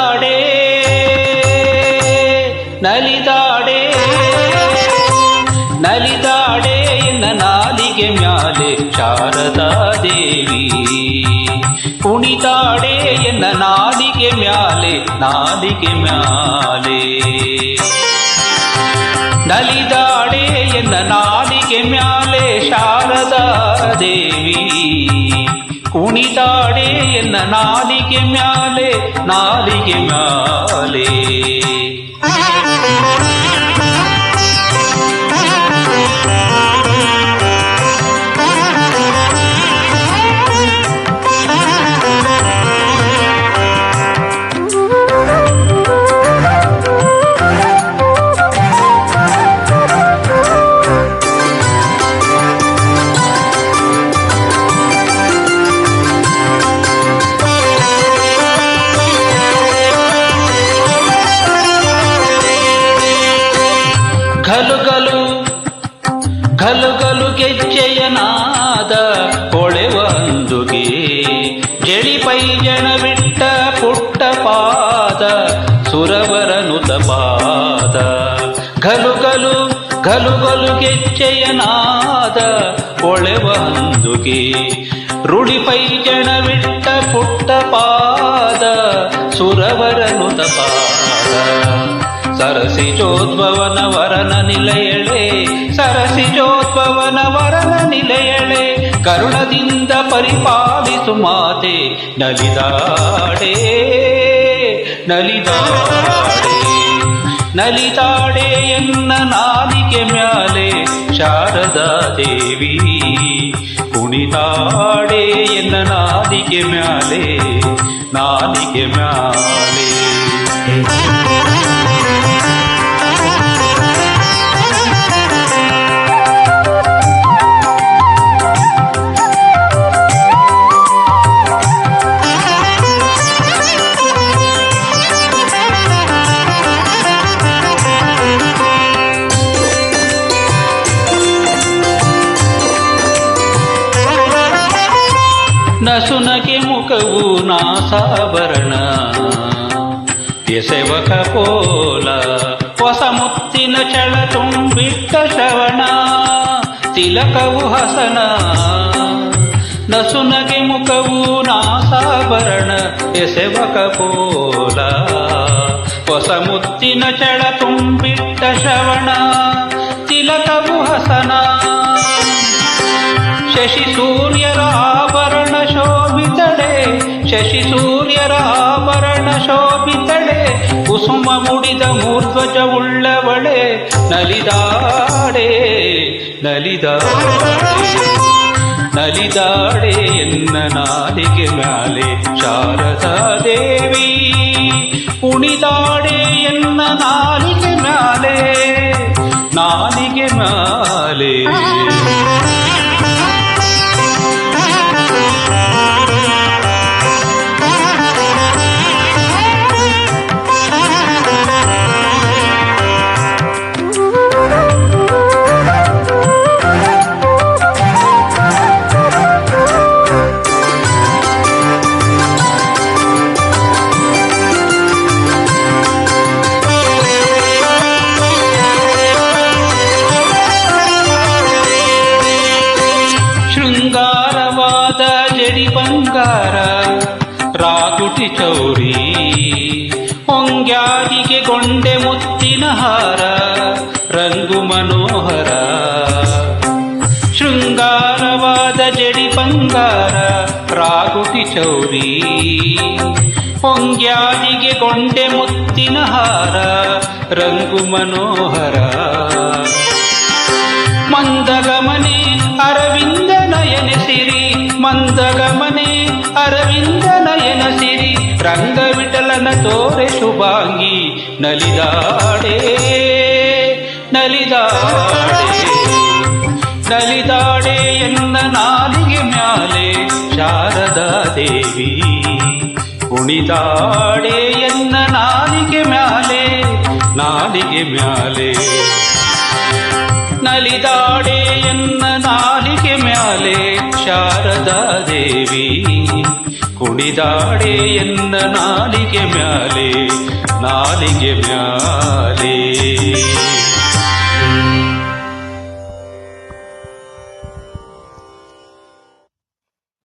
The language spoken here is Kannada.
ನಲಿದಾಡೆ ನಲಿದಾಡೆ ನಲಿದಾಡೆ ಎನ್ನ ನಾಲಿಗೆ ಮ್ಯಾಲೆ ಶಾರದಾ ದೇವಿ ಕುಣಿತಾಡೆ ಎನ್ನ ನಾಲಿಗೆ ಮ್ಯಾಲೆ ನಲಿದಾಡೆ ಎನ್ನ ನಾಲಿಗೆ ಮ್ಯಾಲೆ ಶಾರದಾ ದೇವಿ ಕುಣಿತಾಡೆ ಎನ್ನ ನಾಲಿಗೆ ಮ್ಯಾಲೆ ಘಲು ಘಲು ಗೆಜ್ಜೆಯನಾದ ಹೊಳೆವಂದುಗೆ ಜಳಿಪೈ ಜನವಿಟ್ಟ ಪುಟ್ಟ ಪಾದ ಸುರವರನುತ ಪಾದ ಘಲು ಘಲು ಗೆಜ್ಜೆಯನಾದ ಹೊಳೆವಂದುಗೆ ರುಳಿಪೈ ಜನವಿಟ್ಟ ಪುಟ್ಟ ಪಾದ ಸುರವರನುತ ಪಾದ ಸರಸಿಜೋದ್ಭವನ ವರನ ನಿಲಯಳೆ ಕರುಣದಿಂದ ಪರಿಪಾಲಿಸು ಮಾತೆ ನಲಿದಾಡೆ ಎನ್ನ ನಾಲಿಗೆ ಮ್ಯಾಲೆ ಶಾರದಾ ದೇವಿ ಕುಣಿತಾಡೆ ಎನ್ನ ನಾಲಿಗೆ ಮ್ಯಾಲೆ ನಸುನಗೆ ಮುಖವು ನಾಸಾಭರಣ ಎಸೆವಕ ಪೋಲ ಹೊಸ ಮುತ್ತಿನ ಚಳ ತುಂಬಿಟ್ಟ ಶ್ರವಣ ತಿಲಕವು ಹಸನ ನಸುನಗೆ ಮುಖವು ನಾಸಾಭರಣ ಎಸೆವಕ ಪೋಲ ಹೊಸ ಮುತ್ತಿನ ಚಳ ತುಂಬಿಟ್ಟ ಶ್ರವಣ ತಿಲಕವು ಹಸನ ಶಶಿ ಸೂರ್ಯರ ಆಭರಣ ಶೋಭಿತಳೆ ಕುಸುಮ ಮುಡಿದ ಮೂರ್ಧ್ವಜ ಉಳ್ಳವಳೆ ನಲಿದಾಡೆ ಎನ್ನ ನಾಲಿಗೆ ಮ್ಯಾಲೆ ಶಾರದಾ ದೇವಿ ಕುಣಿದಾಡೆ ಎನ್ನ ನಾಲಿಗೆ ಮ್ಯಾಲೆ ಶೃಂಗಾರವಾದ ಜಡಿ ಬಂಗಾರ ರಾಗುಟಿ ಚೌರಿ ಹೊಂಗ್ಯಾದಿಗೆ ಗೊಂಡೆ ಮುತ್ತಿನ ಹಾರ ರಂಗು ಮನೋಹರ ಶೃಂಗಾರವಾದ ಜಡಿ ಬಂಗಾರ ರಾಗುಟಿ ಚೌರಿ ಹೊಂಗ್ಯಾದಿಗೆ ಗೊಂಡೆ ಮುತ್ತಿನ ಹಾರ ರಂಗು ಮನೋಹರ ಮಂದಗಮನೆ ಅರವಿಂದ ನಯನ ಸಿರಿ ರಂಗ ವಿಠಲನ ತೋರೆ ಶುಭಾಂಗಿ ನಲಿದಾಡೆ ಎನ್ನ ನಾಲಿಗೆ ಮ್ಯಾಲೆ ಶಾರದಾ ದೇವಿ ಕುಣಿದಾಡೆ ಎನ್ನ ನಾಲಿಗೆ ಮ್ಯಾಲೆ ನಲಿದಾಡೆ ಎನ್ನ ನಾಲಿಗೆ ಮ್ಯಾಲೆ ಶಾರದಾ ದೇವಿ ಕುಣಿದಾಡೆ ಎನ್ನ ನಾಲಿಗೆ ಮ್ಯಾಲೆ ನಾಲಿಗೆ ಮ್ಯಾಲೆ